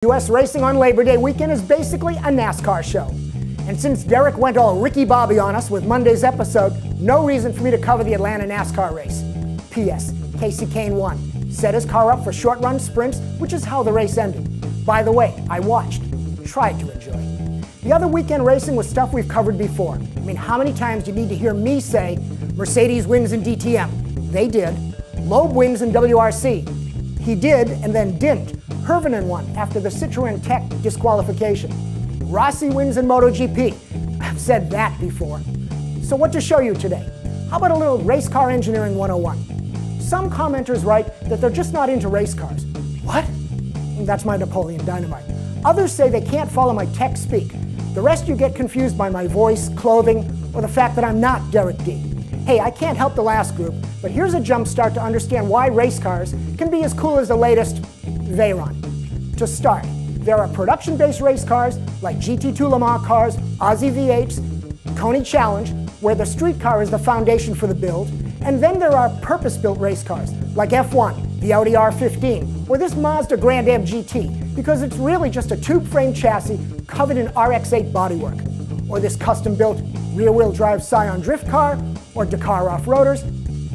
U.S. racing on Labor Day weekend is basically a NASCAR show. And since Derek went all Ricky Bobby on us with Monday's episode, no reason for me to cover the Atlanta NASCAR race. P.S. Casey Kane won. Set his car up for short-run sprints, which is how the race ended. By the way, I watched. Tried to enjoy. The other weekend racing was stuff we've covered before. I mean, how many times do you need to hear me say, Mercedes wins in DTM? They did. Loeb wins in WRC. He did, and then didn't. Hervinen won after the Citroën Tech disqualification. Rossi wins in MotoGP. I've said that before. So what to show you today? How about a little race car engineering 101? Some commenters write that they're just not into race cars. What? That's my Napoleon Dynamite. Others say they can't follow my tech speak. The rest you get confused by my voice, clothing, or the fact that I'm not Derek D. Hey, I can't help the last group, but here's a jump start to understand why race cars can be as cool as the latest Veyron. To start, there are production-based race cars like GT2 Le Mans cars, Aussie V8s, Coney Challenge, where the street car is the foundation for the build, and then there are purpose-built race cars like F1, the Audi R15, or this Mazda Grand Am GT, because it's really just a tube-frame chassis covered in RX-8 bodywork, or this custom-built rear-wheel drive Scion drift car, or Dakar off-roaders,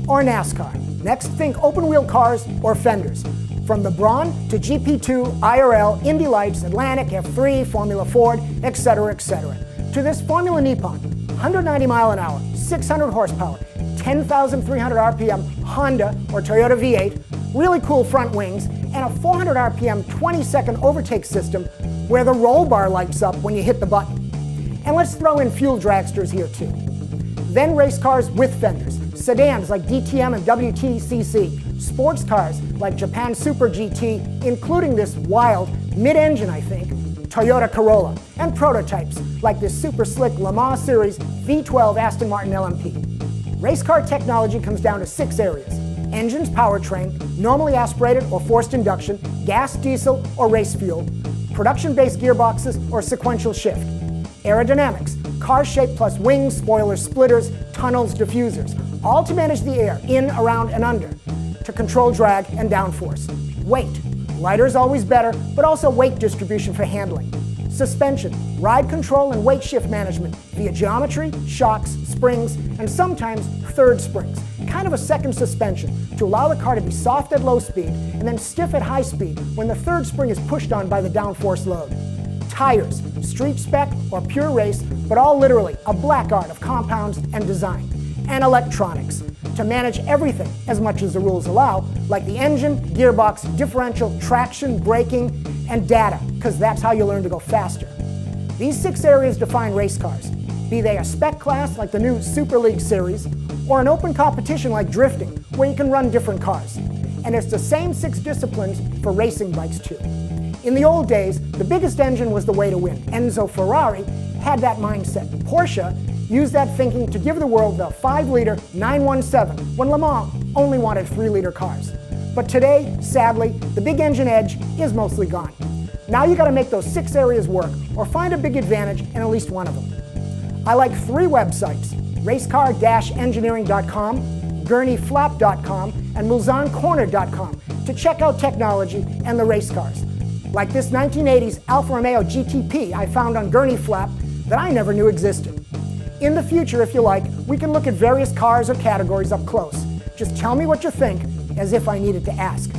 or NASCAR. Next, think open-wheel cars or fenders. From the Braun to GP2, IRL, Indy Lights, Atlantic, F3, Formula Ford, etc., etc. To this Formula Nippon, 190 mile an hour, 600 horsepower, 10,300 RPM Honda or Toyota V8, really cool front wings, and a 400 RPM 20-second overtake system where the roll bar lights up when you hit the button. And let's throw in fuel dragsters here too. Then race cars with fenders, sedans like DTM and WTCC, sports cars like Japan Super GT, including this wild, mid-engine I think, Toyota Corolla, and prototypes like this super slick Le Mans Series V12 Aston Martin LMP. Race car technology comes down to 6 areas: engines, powertrain, normally aspirated or forced induction, gas, diesel, or race fuel, production-based gearboxes, or sequential shift, aerodynamics, car shape plus wings, spoilers, splitters, tunnels, diffusers, all to manage the air in, around, and under, to control drag and downforce. Weight, lighter is always better, but also weight distribution for handling. Suspension, ride control and weight shift management via geometry, shocks, springs, and sometimes third springs, kind of a second suspension to allow the car to be soft at low speed and then stiff at high speed when the third spring is pushed on by the downforce load. Tires, street spec or pure race, but all literally a black art of compounds and design. And electronics, to manage everything as much as the rules allow, like the engine, gearbox, differential, traction, braking, and data, because that's how you learn to go faster. These 6 areas define race cars, be they a spec class like the new Super League Series, or an open competition like drifting, where you can run different cars. And it's the same 6 disciplines for racing bikes too. In the old days, the biggest engine was the way to win. Enzo Ferrari had that mindset. Porsche used that thinking to give the world the 5-liter 917 when Le Mans only wanted 3-liter cars. But today, sadly, the big engine edge is mostly gone. Now you gotta make those 6 areas work or find a big advantage in at least one of them. I like 3 websites, racecar-engineering.com, gurneyflap.com, and mulzancorner.com to check out technology and the race cars. Like this 1980s Alfa Romeo GTP I found on Gurney Flap that I never knew existed. In the future, if you like, we can look at various cars or categories up close. Just tell me what you think, as if I needed to ask.